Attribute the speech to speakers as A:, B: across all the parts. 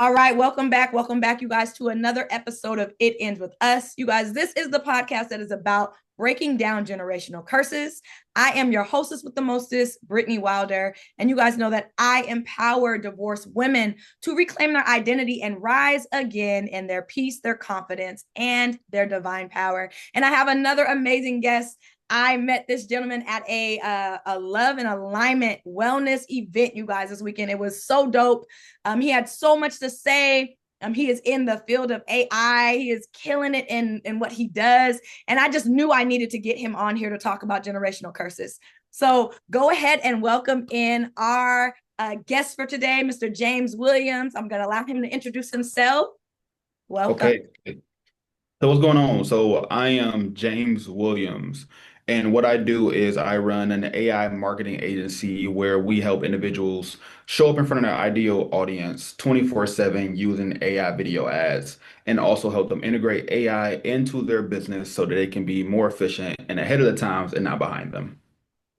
A: All right, welcome back. Welcome back, you guys, to another episode of It Ends With Us. You guys, this is the podcast that is about breaking down generational curses. I am your hostess with the mostest, Brittany Wilder. And you guys know that I empower divorced women to reclaim their identity and rise again in their peace, their confidence, and their divine power. And I have another amazing guest. I met this gentleman at a love and alignment wellness event, you guys, this weekend. It was so dope. He had so much to say. He is in the field of AI. He is killing it in what he does. And I just knew I needed to get him on here to talk about generational curses. So go ahead and welcome in our guest for today, Mr. James Williams. I'm going to allow him to introduce himself. Welcome.
B: Okay. So what's going on? So I am James Williams, and what I do is I run an AI marketing agency where we help individuals show up in front of their ideal audience 24/7 using AI video ads, and also help them integrate AI into their business so that they can be more efficient and ahead of the times and not behind them.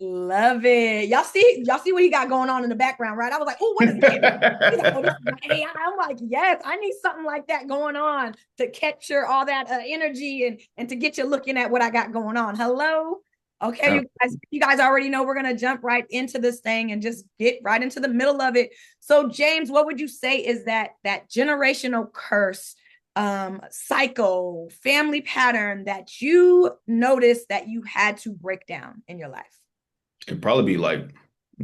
A: Love it. Y'all see what he got going on in the background, right? I was like, oh, what is that? He's like, oh, this is my AI. I'm like, yes, I need something like that going on to capture all that energy and to get you looking at what I got going on. Hello. Okay, you guys already know we're gonna jump right into this thing and just get right into the middle of it. So, James, what would you say is that generational curse, cycle, family pattern that you noticed that you had to break down in your life?
B: It'd probably be like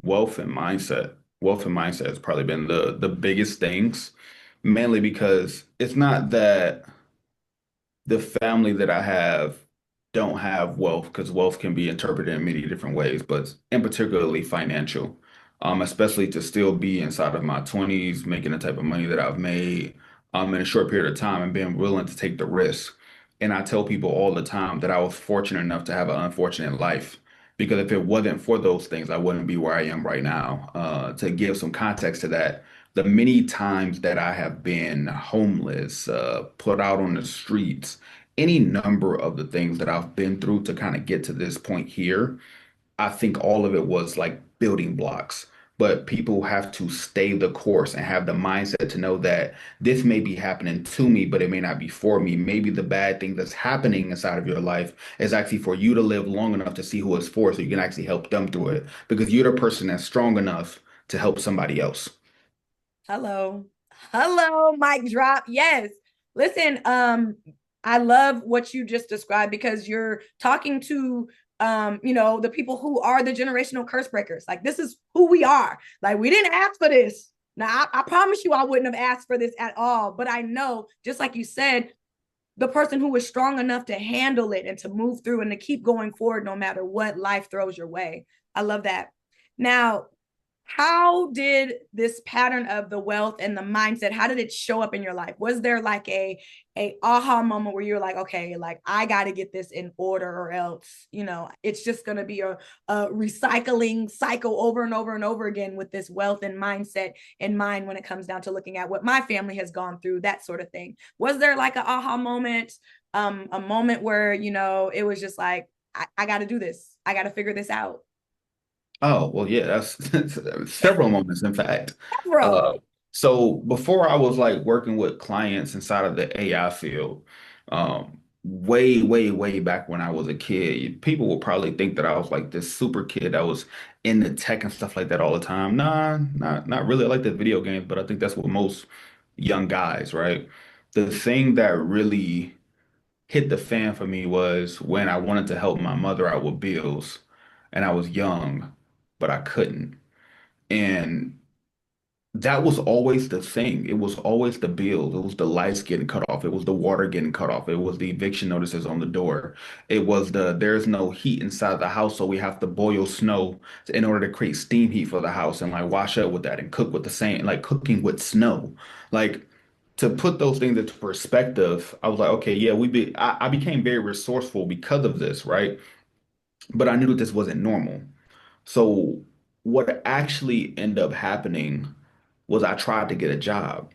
B: wealth and mindset. Wealth and mindset has probably been the biggest things, mainly because it's not that the family that I have don't have wealth because wealth can be interpreted in many different ways, but in particularly financial. Especially to still be inside of my 20s, making the type of money that I've made in a short period of time and being willing to take the risk. And I tell people all the time that I was fortunate enough to have an unfortunate life because if it wasn't for those things, I wouldn't be where I am right now. To give some context to that, the many times that I have been homeless, put out on the streets, any number of the things that I've been through to kind of get to this point here, I think all of it was like building blocks. But people have to stay the course and have the mindset to know that this may be happening to me, but it may not be for me. Maybe the bad thing that's happening inside of your life is actually for you to live long enough to see who it's for so you can actually help them through it because you're the person that's strong enough to help somebody else.
A: Hello. Hello, mic drop. Yes. Listen, I love what you just described because you're talking to the people who are the generational curse breakers. Like this is who we are. Like we didn't ask for this. Now, I promise you I wouldn't have asked for this at all, but I know just like you said, the person who is strong enough to handle it and to move through and to keep going forward no matter what life throws your way. I love that. Now, how did this pattern of the wealth and the mindset, how did it show up in your life? Was there like a aha moment where you're like, okay, like I got to get this in order or else, it's just going to be a recycling cycle over and over and over again with this wealth and mindset in mind when it comes down to looking at what my family has gone through, that sort of thing. Was there like an aha moment, a moment where, it was just like, I got to do this. I got to figure this out.
B: Oh, well, yeah, that's several moments, in fact.
A: Bro.
B: So before I was like working with clients inside of the AI field, way, way, way back when I was a kid, people would probably think that I was like this super kid that was into tech and stuff like that all the time. Nah, not really. I like the video games, but I think that's what most young guys, right? The thing that really hit the fan for me was when I wanted to help my mother out with bills, and I was young, but I couldn't. And that was always the thing. It was always the bills. It was the lights getting cut off. It was the water getting cut off. It was the eviction notices on the door. It was there's no heat inside the house, so we have to boil snow in order to create steam heat for the house and like wash up with that and cook with the same, like cooking with snow. Like to put those things into perspective, I was like, okay, yeah, I became very resourceful because of this, right? But I knew that this wasn't normal. So what actually ended up happening was I tried to get a job,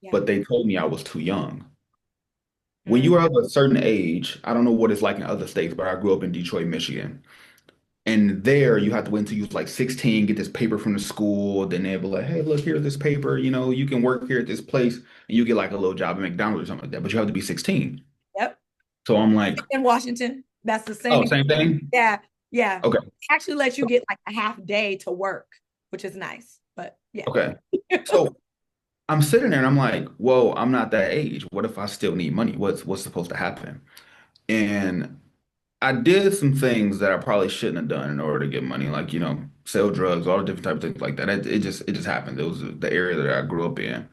A: Yeah.
B: but they told me I was too young. When
A: Mm,
B: you are of a certain age, I don't know what it's like in other states, but I grew up in Detroit, Michigan. And there you have to wait until you was like 16, get this paper from the school. Then they'll be like, hey, look, here's this paper. You can work here at this place and you get like a little job at McDonald's or something like that. But you have to be 16.
A: Yep.
B: So I'm like,
A: In Washington, that's the
B: oh,
A: same.
B: same thing?
A: Yeah, yeah.
B: Okay.
A: Actually, let you get like a half day to work, which is nice. But yeah,
B: Okay. So I'm sitting there and I'm like, whoa, I'm not that age. What if I still need money? What's supposed to happen? And I did some things that I probably shouldn't have done in order to get money, like, sell drugs, all the different types of things like that. It just happened. It was the area that I grew up in.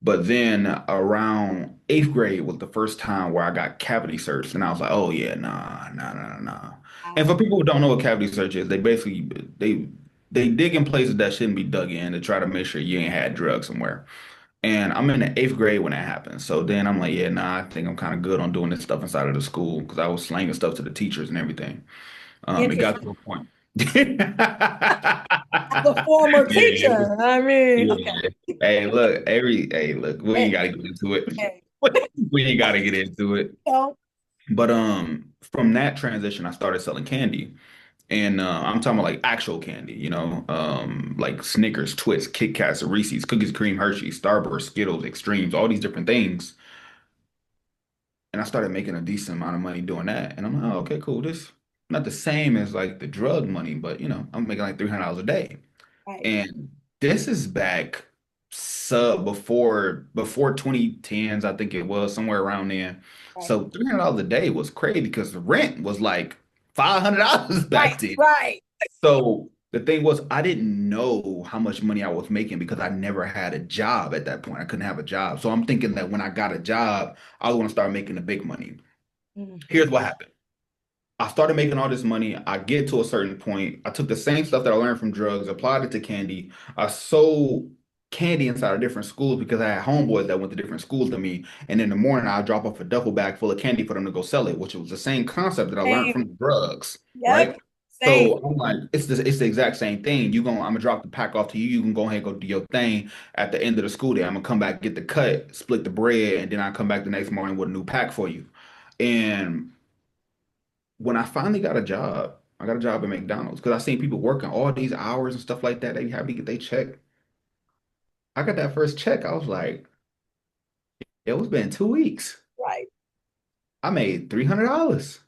B: But then around eighth grade was the first time where I got cavity searched, and I was like, oh yeah, nah, nah, nah, nah. And
A: wow.
B: for people who don't know what cavity search is, they basically they dig in places that shouldn't be dug in to try to make sure you ain't had drugs somewhere. And I'm in the eighth grade when that happened. So then I'm like, yeah, nah, I think I'm kind of good on doing this stuff inside of the school because I was slanging stuff to the teachers and everything. It got
A: Interesting.
B: to a point.
A: As a former
B: Yeah,
A: teacher, I mean, okay.
B: yeah. Hey, look, we ain't
A: Hey,
B: gotta get into it.
A: hey.
B: We ain't gotta get into it.
A: So,
B: But from that transition, I started selling candy. And I'm talking about like actual candy, like Snickers, Twix, Kit Kats, Reese's, Cookies, Cream, Hershey's, Starburst, Skittles, Extremes, all these different things. And I started making a decent amount of money doing that. And I'm like, oh, okay, cool. This not the same as like the drug money, but I'm making like $300 a day.
A: right,
B: And this is back sub before 2010s, I think it was somewhere around there.
A: right,
B: So $300 a day was crazy because the rent was like $500
A: right,
B: back then.
A: right.
B: So the thing was, I didn't know how much money I was making because I never had a job at that point. I couldn't have a job. So I'm thinking that when I got a job, I was going to start making the big money.
A: Mhm.
B: Here's what happened. I started making all this money. I get to a certain point. I took the same stuff that I learned from drugs, applied it to candy. I sold candy inside of different schools because I had homeboys that went to different schools than me. And in the morning, I'd drop off a duffel bag full of candy for them to go sell it, which was the same concept that I learned
A: Same.
B: from drugs,
A: Yep.
B: right?
A: Same.
B: So I'm like, it's the exact same thing. I'm gonna drop the pack off to you. You can go ahead and go do your thing. At the end of the school day, I'm gonna come back, get the cut, split the bread, and then I come back the next morning with a new pack for you. And when I finally got a job, I got a job at McDonald's because I seen people working all these hours and stuff like that. They happy to get their check. I got that first check. I was like, it was been 2 weeks.
A: Right.
B: I made $300.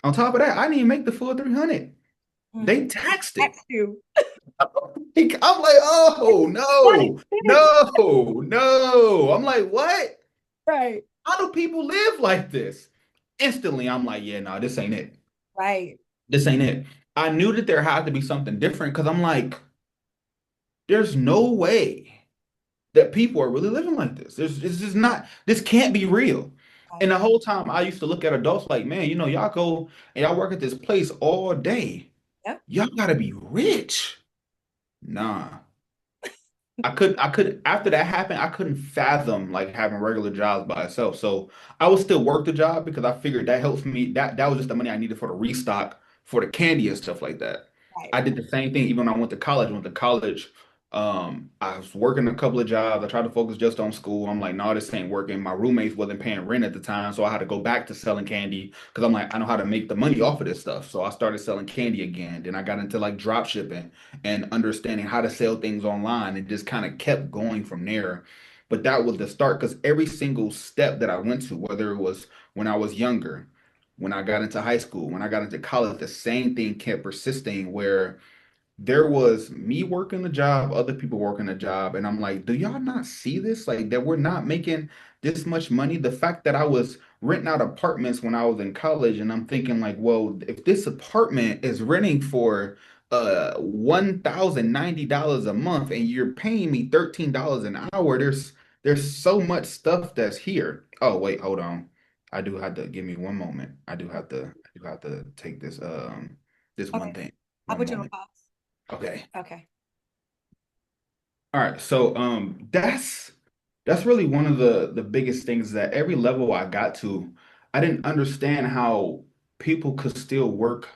B: On top of that, I didn't even make the full 300.
A: Mm.
B: They taxed it.
A: Text you.
B: I'm like, oh
A: Funny
B: no,
A: finish.
B: no, no. I'm like, what?
A: Right.
B: How do people live like this? Instantly, I'm like, yeah, no, this ain't it.
A: Right.
B: This ain't it. I knew that there had to be something different because I'm like, there's no way that people are really living like this. It's just not, this can't be real. And
A: Right.
B: the whole time I used to look at adults like, man, y'all go and y'all work at this place all day.
A: Yep.
B: Y'all gotta be rich. Nah. I could after that happened, I couldn't fathom like having regular jobs by itself. So I would still work the job because I figured that helps me. That was just the money I needed for the restock for the candy and stuff like that.
A: Right.
B: I did the same thing even when I went to college. I went to college. I was working a couple of jobs. I tried to focus just on school. I'm like, no, this ain't working. My roommates wasn't paying rent at the time, so I had to go back to selling candy because I'm like, I know how to make the money off of this stuff. So I started selling candy again. Then I got into like drop shipping and understanding how to sell things online and just kind of kept going from there. But that was the start because every single step that I went to, whether it was when I was younger, when I got into high school, when I got into college, the same thing kept persisting where there was me working a job, other people working a job, and I'm like, do y'all not see this? Like that we're not making this much money. The fact that I was renting out apartments when I was in college, and I'm thinking like, well, if this apartment is renting for $1,090 a month and you're paying me $13 an hour, there's so much stuff that's here. Oh, wait, hold on. I do have to give me one moment. I do have to take this one
A: Okay.
B: thing.
A: I'll
B: One
A: put you on
B: moment.
A: pause.
B: Okay.
A: Okay.
B: All right. So that's really one of the biggest things that every level I got to, I didn't understand how people could still work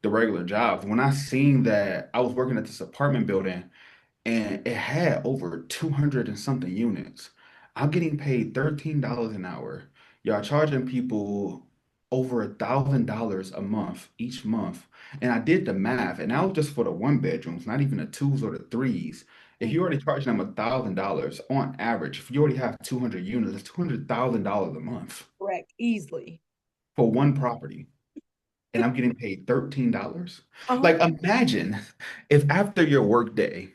B: the regular jobs. When I seen that I was working at this apartment building and it had over 200 and something units. I'm getting paid $13 an hour. Y'all charging people over $1,000 a month each month. And I did the math, and that was just for the one bedrooms, not even the twos or the threes. If
A: Mm,
B: you already charging them $1,000 on average, if you already have 200 units, that's $200,000 a month
A: correct. Easily.
B: for one property. And I'm getting paid $13.
A: Uh-huh.
B: Like, imagine if after your work day,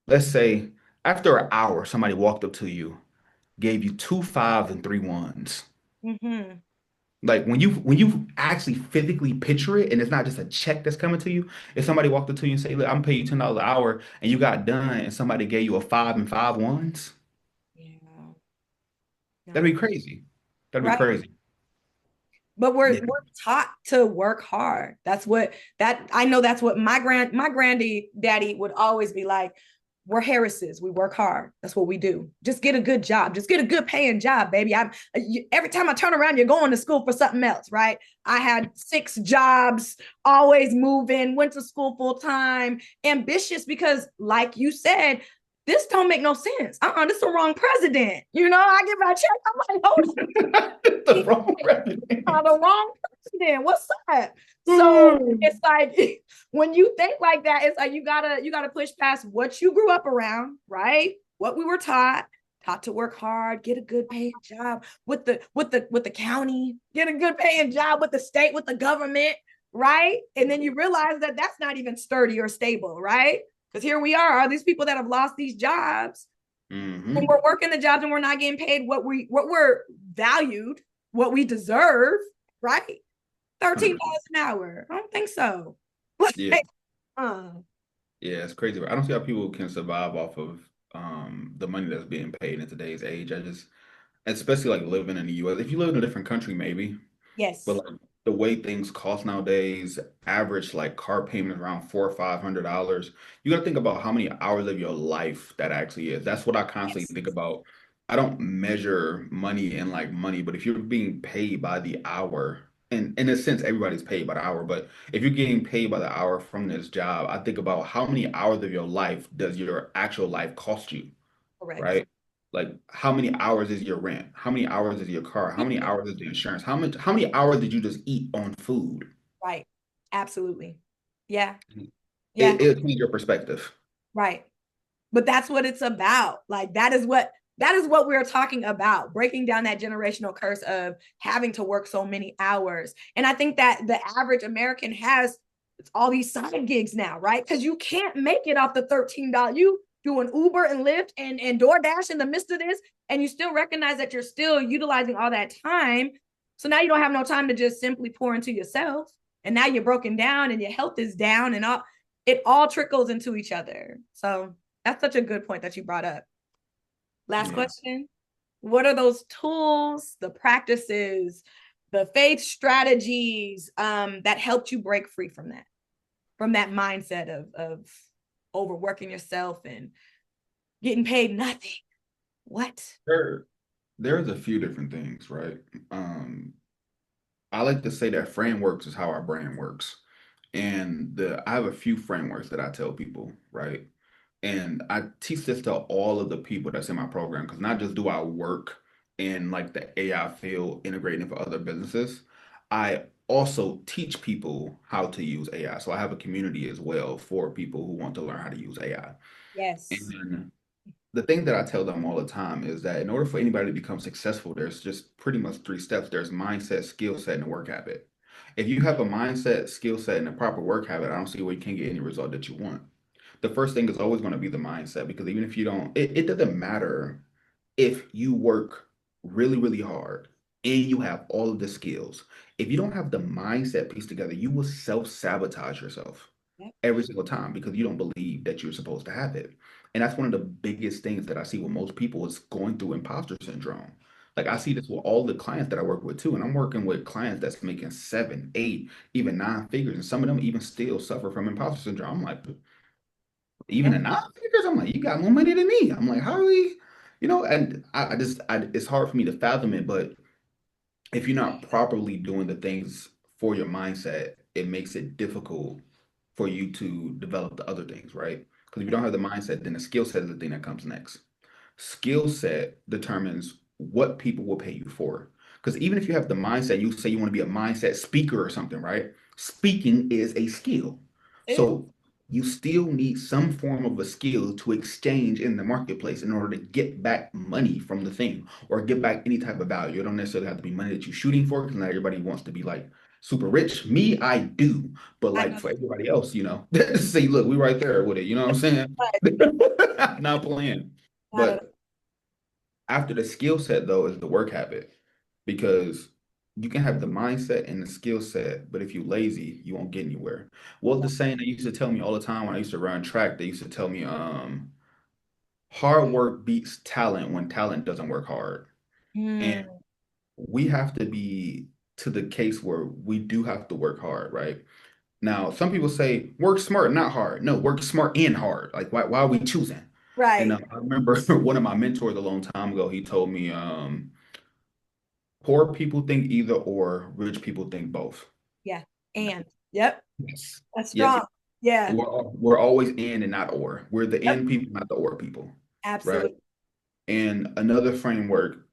B: let's say after an hour, somebody walked up to you, gave you two fives and three ones.
A: Mm-hmm.
B: Like when you actually physically picture it, and it's not just a check that's coming to you. If somebody walked up to you and say, "Look, I'm paying you $10 an hour," and you got done, and somebody gave you a five and five ones,
A: Yeah.
B: that'd
A: No.
B: be crazy. That'd be
A: Right.
B: crazy.
A: But
B: Yeah.
A: we're taught to work hard. That's what that I know that's what my granddaddy daddy would always be like, we're Harrises. We work hard. That's what we do. Just get a good job. Just get a good paying job, baby. Every time I turn around, you're going to school for something else, right? I had 6 jobs, always moving, went to school full time, ambitious because, like you said, this don't make no sense. This is the wrong president. I get my check. I'm like, hold
B: The wrong president.
A: the wrong president. What's up? So it's like when you think like that, it's like you gotta push past what you grew up around, right? What we were taught to work hard, get a good paying job with the county, get a good paying job with the state, with the government, right? And then you realize that that's not even sturdy or stable, right? Because here we are these people that have lost these jobs, and
B: Hmm.
A: we're working the jobs and we're not getting paid what we're valued, what we deserve, right? $13 an hour. I don't think so.
B: Yeah.
A: Like, uh,
B: Yeah, it's crazy. I don't see how people can survive off of the money that's being paid in today's age. I just, especially like living in the US. If you live in a different country, maybe. But
A: yes,
B: like the way things cost nowadays, average like car payment is around $400 or $500. You got to think about how many hours of your life that actually is. That's what I constantly
A: yes,
B: think about. I don't measure money in like money, but if you're being paid by the hour, and in a sense, everybody's paid by the hour, but if you're getting paid by the hour from this job, I think about how many hours of your life does your actual life cost you,
A: correct.
B: right? Like how many hours is your rent? How many hours is your car? How many hours is the insurance? How many hours did you just eat on food?
A: Right. Absolutely. Yeah. Yeah.
B: It changes your perspective.
A: Right. But that's what it's about. Like that is what we're talking about, breaking down that generational curse of having to work so many hours. And I think that the average American has all these side gigs now, right? Because you can't make it off the $13. You doing Uber and Lyft and DoorDash in the midst of this, and you still recognize that you're still utilizing all that time. So now you don't have no time to just simply pour into yourself. And now you're broken down and your health is down, and it all trickles into each other. So that's such a good point that you brought up. Last
B: Yeah.
A: question. What are those tools, the practices, the faith strategies that helped you break free from that mindset of overworking yourself and getting paid nothing? What?
B: There, there's a few different things, right? Um, I like to say that frameworks is how our brain works. And I have a few frameworks that I tell people, right? And I teach this to all of the people that's in my program because not just do I work in like the AI field integrating for other businesses, I also teach people how to use AI. So I have a community as well for people who want to learn how to use AI.
A: Yes.
B: And the thing that I tell them all the time is that in order for anybody to become successful, there's just pretty much 3 steps. There's mindset, skill set, and a work habit. If you have a mindset, skill set, and a proper work habit, I don't see where you can't get any result that you want. The first thing is always going to be the mindset because even if you don't, it doesn't matter if you work really, really hard and you have all of the skills. If you don't have the mindset piece together, you will self-sabotage yourself
A: Yep.
B: every single time because you don't believe that you're supposed to have it. And that's one of the biggest things that I see with most people is going through imposter syndrome. Like I see this with all the clients that I work with too, and I'm working with clients that's making 7, 8, even 9 figures, and some of them even still suffer from imposter syndrome. I'm like, even
A: Yep.
B: at 9 figures, I'm like, you got more money than me. I'm like, how are we, and it's hard for me to fathom it, but if you're not properly doing the things for your mindset, it makes it difficult for you to develop the other things, right? Because if you don't have the mindset, then the skill set is the thing that comes next. Skill set determines what people will pay you for. Because even if you have the mindset, you say you want to be a mindset speaker or something, right? Speaking is a skill.
A: It is.
B: So you still need some form of a skill to exchange in the marketplace in order to get back money from the thing or get back any type of value. It don't necessarily have to be money that you're shooting for because not everybody wants to be like super rich. Me, I do. But
A: I
B: like
A: know
B: for
A: you.
B: everybody else, say, look, we right there with it. You know what I'm saying?
A: But
B: Not playing.
A: not at all.
B: But after the skill set, though, is the work habit because you can have the mindset and the skill set, but if you're lazy, you won't get anywhere. Well,
A: Yeah.
B: the saying they used to tell me all the time when I used to run track, they used to tell me, hard work beats talent when talent doesn't work hard. And
A: Mm,
B: we have to be to the case where we do have to work hard, right? Now, some people say work smart, not hard. No, work smart and hard. Like, why are we choosing? And
A: right.
B: I remember one of my mentors a long time ago, he told me, poor people think either or, rich people think both.
A: Yeah. And yep.
B: Yes.
A: That's
B: Yes.
A: strong. Yeah.
B: We're always in and not or. We're the
A: Yep.
B: in people, not the or people. Right.
A: Absolutely.
B: And another framework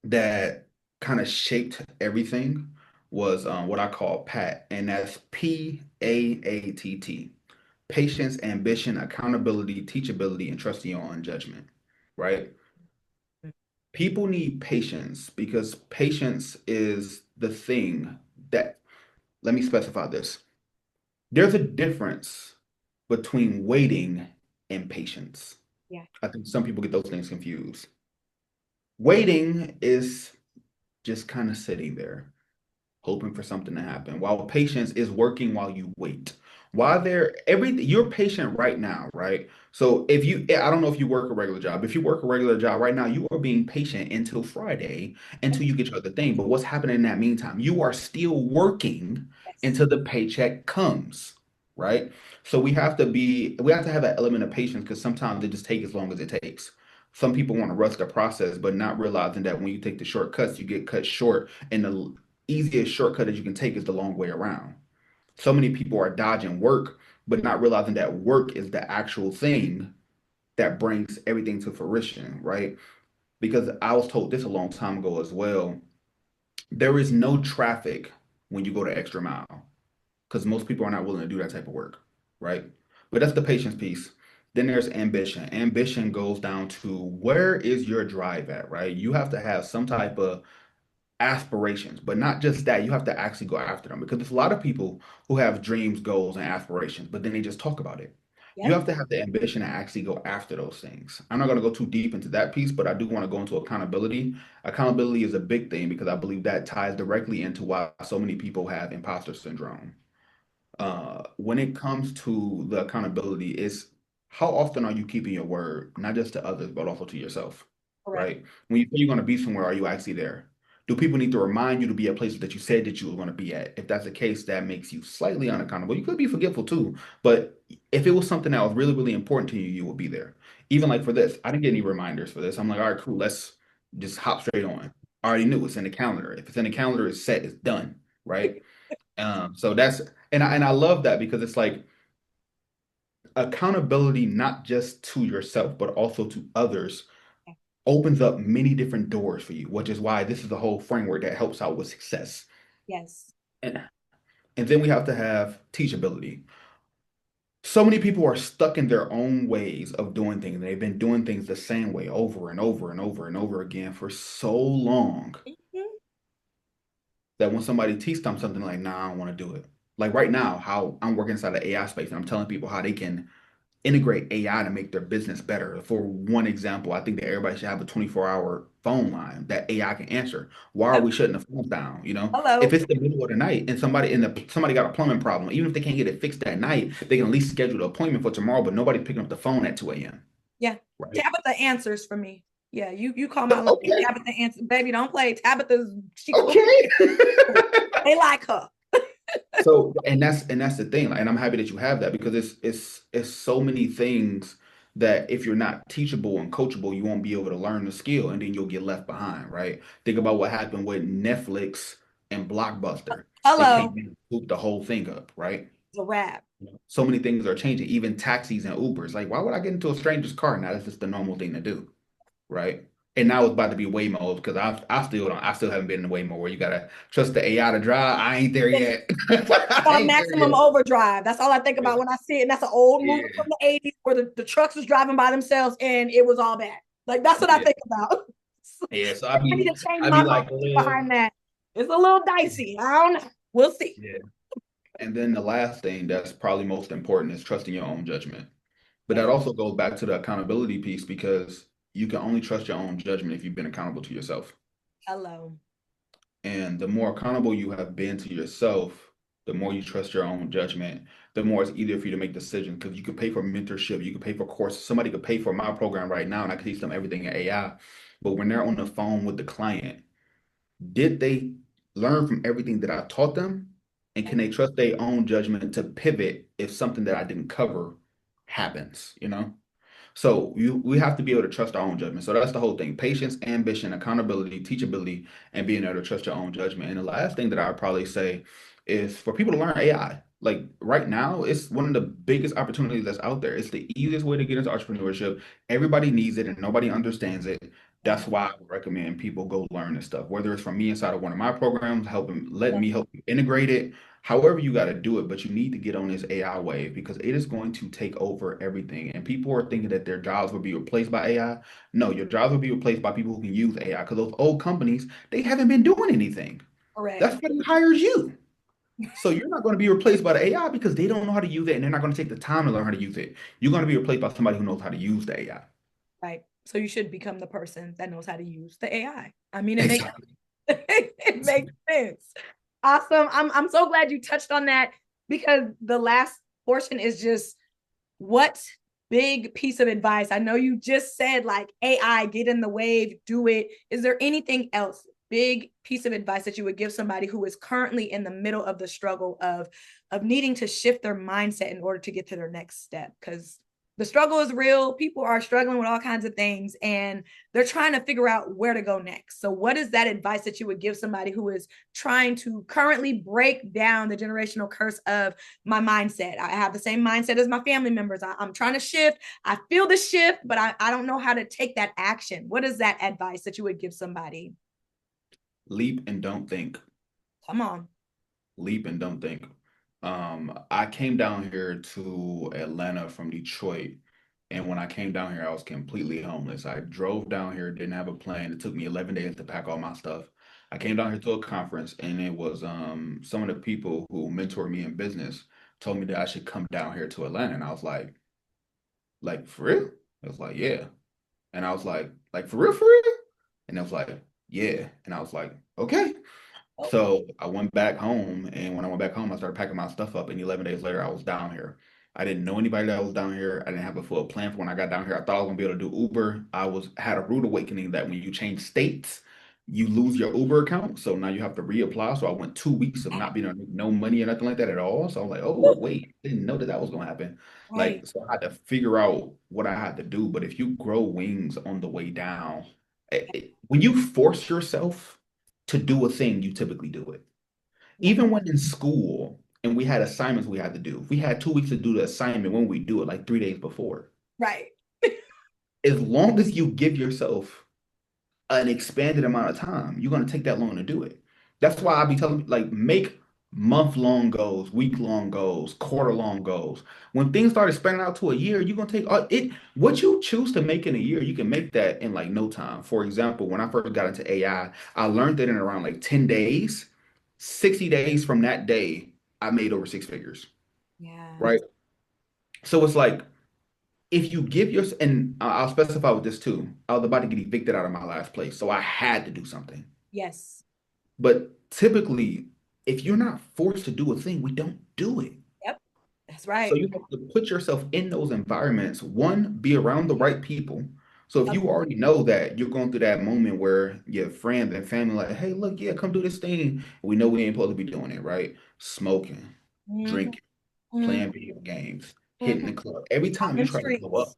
B: that kind of shaped everything was what I call PAT, and that's PAATT. Patience, ambition, accountability, teachability, and trusting your own judgment. Right? People need patience because patience is the thing that, let me specify this. There's a difference between waiting and patience.
A: Yeah.
B: I think some people get those things confused. Waiting is just kind of sitting there, hoping for something to happen, while patience is working while you wait.
A: Yeah.
B: While there, everything you're patient right now, right? So if you, I don't know if you work a regular job. If you work a regular job right now, you are being patient until Friday until you get your other thing. But what's happening in that meantime? You are still working
A: Yes.
B: until the paycheck comes, right? So we have to have that element of patience because sometimes it just takes as long as it takes. Some people want to rush the process, but not realizing that when you take the shortcuts, you get cut short, and the easiest shortcut that you can take is the long way around. So many people are dodging work, but not realizing that work is the actual thing that brings everything to fruition, right? Because I was told this a long time ago as well. There is no traffic when you go the extra mile because most people are not willing to do that type of work, right? But that's the patience piece. Then there's ambition. Ambition goes down to where is your drive at, right? You have to have some type of aspirations, but not just that. You have to actually go after them because there's a lot of people who have dreams, goals, and aspirations, but then they just talk about it. You
A: Yep.
B: have to have the ambition to actually go after those things. I'm not going to go too deep into that piece, but I do want to go into accountability. Accountability is a big thing because I believe that ties directly into why so many people have imposter syndrome. When it comes to the accountability, is how often are you keeping your word, not just to others, but also to yourself,
A: Correct.
B: right? When you say you're going to be somewhere, are you actually there? Do people need to remind you to be at places that you said that you were going to be at? If that's the case, that makes you slightly unaccountable. You could be forgetful too, but if it was something that was really, really important to you, you would be there. Even like for this, I didn't get any reminders for this. I'm like, all right, cool, let's just hop straight on. I already knew it's in the calendar. If it's in the calendar, it's set, it's done, right? So that's and I love that because it's like accountability not just to yourself but also to others opens up many different doors for you, which is why this is the whole framework that helps out with success.
A: Yes.
B: And and then we have to have teachability. So many people are stuck in their own ways of doing things. They've been doing things the same way over and over and over and over again for so long
A: Mhm.
B: that when somebody teaches them something like, nah, I don't want to do it. Like right now, how I'm working inside the AI space and I'm telling people how they can integrate AI to make their business better. For one example, I think that everybody should have a 24-hour phone line that AI can answer. Why are
A: Yep.
B: we shutting the phones down? If
A: Hello.
B: it's the middle of the night and somebody got a plumbing problem, even if they can't get it fixed that night, they can at least schedule an appointment for tomorrow, but nobody's picking up the phone at 2 a.m.
A: Yeah.
B: Right?
A: Tabitha answers for me. Yeah, you call my line.
B: Okay,
A: Tabitha answers. Baby, don't play. Tabitha's she cool.
B: okay.
A: They like her.
B: So, and that's the thing, like, and I'm happy that you have that because it's so many things that if you're not teachable and coachable, you won't be able to learn the skill, and then you'll get left behind, right? Think about what happened with Netflix and Blockbuster. They came
A: Hello.
B: in and swooped the whole thing up, right?
A: It's a wrap.
B: So many things are changing, even taxis and Ubers. Like, why would I get into a stranger's car now? That's just the normal thing to do, right? And now it's about to be way mode because I still haven't been in way mode where you gotta trust the AI to drive. I ain't there yet. I
A: About
B: ain't there
A: maximum
B: yet.
A: overdrive. That's all I think about when I see it. And that's an old movie
B: Yeah,
A: from the 80s where the trucks was driving by themselves and it was all bad. Like that's what I
B: yeah,
A: think about.
B: yeah. So
A: I need to change
B: I
A: my
B: be like a
A: mindset
B: little,
A: behind that. It's a little dicey. I don't know. We'll see.
B: yeah. And then the last thing that's probably most important is trusting your own judgment. But that
A: Yes.
B: also goes back to the accountability piece because you can only trust your own judgment if you've been accountable to yourself.
A: Hello.
B: And the more accountable you have been to yourself, the more you trust your own judgment, the more it's easier for you to make decisions because you could pay for mentorship, you could pay for courses. Somebody could pay for my program right now and I could teach them everything in AI. But when they're on the phone with the client, did they learn from everything that I taught them? And can they trust their own judgment to pivot if something that I didn't cover happens, you know? So we have to be able to trust our own judgment. So that's the whole thing. Patience, ambition, accountability, teachability, and being able to trust your own judgment. And the last thing that I would probably say is for people to learn AI. Like right now, it's one of the biggest opportunities that's out there. It's the easiest way to get into entrepreneurship. Everybody needs it and nobody understands it. That's why I would recommend people go learn this stuff, whether it's from me inside of one of my programs, helping let me help you integrate it, however you got to do it, but you need to get on this AI wave because it is going to take over everything. And people are thinking that their jobs will be replaced by AI. No, your jobs will be replaced by people who can use AI because those old companies, they haven't been doing anything.
A: Correct.
B: That's what hires you. So you're not going to be replaced by the AI because they don't know how to use it and they're not going to take the time to learn how to use it. You're going to be replaced by somebody who knows how to use the AI.
A: Right. So you should become the person that knows how to use the AI. I mean, it makes
B: Exactly.
A: it makes sense. Awesome. I'm so glad you touched on that because the last portion is just what big piece of advice. I know you just said like AI, get in the wave, do it. Is there anything else, big piece of advice that you would give somebody who is currently in the middle of the struggle of needing to shift their mindset in order to get to their next step? Because the struggle is real. People are struggling with all kinds of things and they're trying to figure out where to go next. So, what is that advice that you would give somebody who is trying to currently break down the generational curse of my mindset? I have the same mindset as my family members. I'm trying to shift. I feel the shift, but I don't know how to take that action. What is that advice that you would give somebody?
B: Leap and don't think.
A: Come on.
B: Leap and don't think. I came down here to Atlanta from Detroit, and when I came down here, I was completely homeless. I drove down here, didn't have a plan. It took me 11 days to pack all my stuff. I came down here to a conference, and it was some of the people who mentored me in business told me that I should come down here to Atlanta, and I was like for real? I was like, yeah, and I was like for real? And it was like, yeah, and I was like, okay.
A: Oh,
B: So I went back home, and when I went back home, I started packing my stuff up. And 11 days later, I was down here. I didn't know anybody that was down here. I didn't have a full plan for when I got down here. I thought I was gonna be able to do Uber. I was had a rude awakening that when you change states, you lose your Uber account. So now you have to reapply. So I went 2 weeks of not being able to make no money or nothing like that at all. So I was like, oh wait, didn't know that that was gonna happen.
A: right,
B: Like so, I had to figure out what I had to do. But if you grow wings on the way down, when you force yourself to do a thing, you typically do it.
A: yeah,
B: Even when in school and we had assignments we had to do, if we had 2 weeks to do the assignment, when we do it, like 3 days before.
A: right,
B: As long as you give yourself an expanded amount of time, you're going to take that long to do it. That's why I be telling like make month-long goals, week-long goals, quarter-long goals. When things start expanding out to a year, you're gonna take it. What you choose to make in a year, you can make that in like no time. For example, when I first got into AI, I learned that in around like 10 days, 60 days from that day, I made over six figures,
A: yeah,
B: right? So it's like if you give your and I'll specify with this too. I was about to get evicted out of my last place, so I had to do something.
A: yes,
B: But typically, if you're not forced to do a thing, we don't do it.
A: yep, that's
B: So
A: right.
B: you have to put yourself in those environments. One, be around the right people. So if
A: Yep.
B: you already know that you're going through that moment where your friends and family like, hey, look, yeah, come do this thing. We know we ain't supposed to be doing it, right? Smoking,
A: Mm-hmm,
B: drinking,
A: mm-hmm,
B: playing video games, hitting
A: mm-hmm.
B: the club. Every
A: Out
B: time
A: in
B: you
A: the
B: try to go up,
A: streets.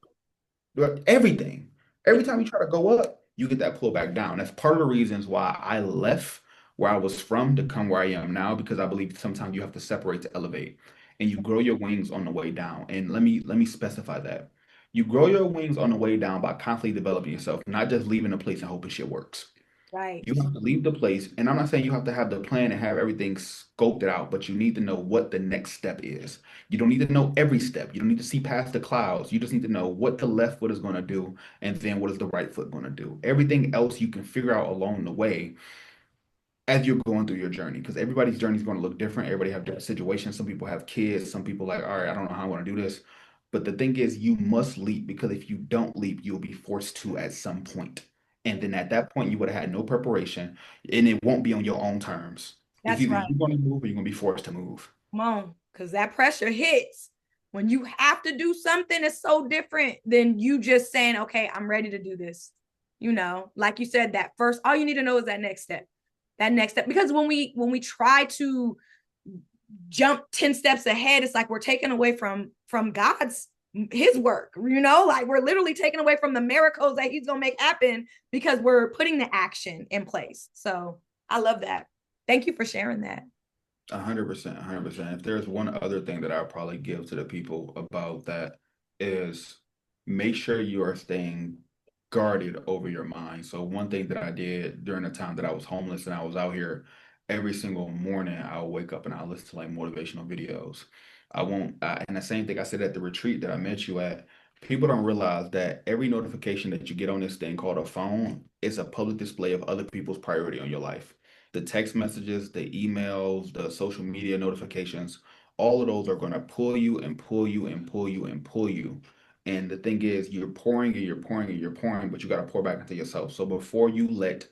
B: right? Everything.
A: Yep.
B: Every time you try to go up, you get that pull back down. That's part of the reasons why I left where I was from to come where I am now, because I believe sometimes you have to separate to elevate and you grow your wings on the way down. And let me specify that. You grow your wings on the way down by constantly developing yourself, not just leaving a place and hoping shit works.
A: Right.
B: You have to leave the place, and I'm not saying you have to have the plan and have everything scoped it out, but you need to know what the next step is. You don't need to know every step. You don't need to see past the clouds. You just need to know what the left foot is going to do, and then what is the right foot going to do. Everything else you can figure out along the way as you're going through your journey, because everybody's journey is going to look different. Everybody have different situations. Some people have kids. Some people like, all right, I don't know how I want to do this. But the thing is, you must leap, because if you don't leap, you'll be forced to at some point. And then at that point, you would have had no preparation, and it won't be on your own terms. It's
A: That's
B: either
A: right.
B: you're going to move or you're going to be forced to move.
A: Come on, because that pressure hits when you have to do something. It's so different than you just saying, okay, I'm ready to do this. Like you said, that first, all you need to know is that next step. That next step. Because when we try to jump 10 steps ahead, it's like we're taken away from God's his work, like we're literally taken away from the miracles that he's gonna make happen because we're putting the action in place. So I love that. Thank you for sharing that.
B: 100%, 100%. If there's one other thing that I'll probably give to the people about that is make sure you are staying guarded over your mind. So one thing that I did during the time that I was homeless and I was out here, every single morning I'll wake up and I'll listen to like motivational videos. I won't, and the same thing I said at the retreat that I met you at, people don't realize that every notification that you get on this thing called a phone is a public display of other people's priority on your life. The text messages, the emails, the social media notifications, all of those are going to pull you and pull you and pull you and pull you. And the thing is, you're pouring and you're pouring and you're pouring, but you got to pour back into yourself. So before you let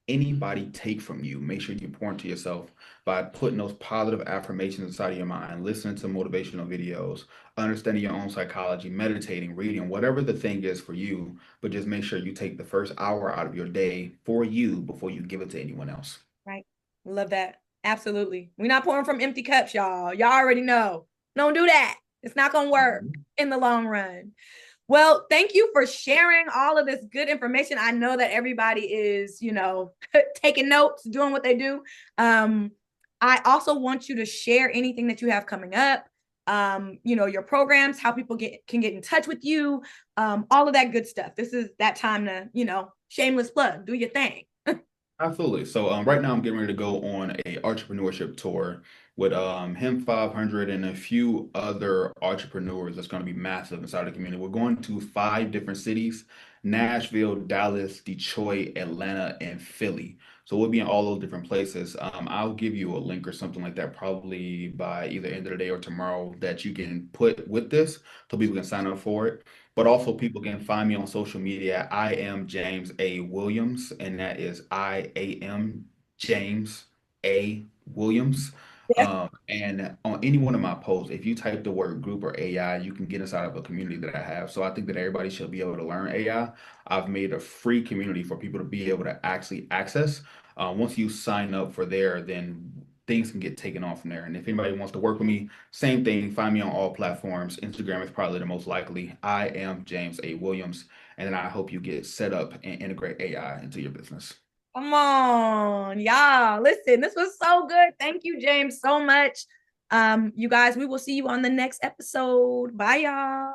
B: anybody take from you, make sure you pour into yourself by putting those positive affirmations inside of your mind, listening to motivational videos, understanding your own psychology, meditating, reading, whatever the thing is for you. But just make sure you take the first hour out of your day for you before you give it to anyone else.
A: Right. Love that. Absolutely. We're not pouring from empty cups, y'all. Y'all already know. Don't do that. It's not going to work
B: Mhm.
A: in the long run. Well, thank you for sharing all of this good information. I know that everybody is, taking notes, doing what they do. Um, I also want you to share anything that you have coming up, your programs, how people can get in touch with you, all of that good stuff. This is that time to, shameless plug, do your thing.
B: Absolutely. So right now I'm getting ready to go on a entrepreneurship tour with him 500 and a few other entrepreneurs that's going to be massive inside the community. We're going to 5 different cities: Nashville, Dallas, Detroit, Atlanta, and Philly. So we'll be in all those different places. I'll give you a link or something like that probably by either end of the day or tomorrow that you can put with this so people can sign up for it. But also, people can find me on social media. I am James A. Williams, and that is I am James A. Williams.
A: Yeah.
B: And on any one of my posts, if you type the word group or AI, you can get inside of a community that I have. So I think that everybody should be able to learn AI. I've made a free community for people to be able to actually access. Once you sign up for there, then things can get taken off from there. And if anybody wants to work with me, same thing. Find me on all platforms. Instagram is probably the most likely. I am James A. Williams. And then I hope you get set up and integrate AI into your business.
A: Come on, y'all. Listen, this was so good. Thank you, James, so much. You guys, we will see you on the next episode. Bye, y'all.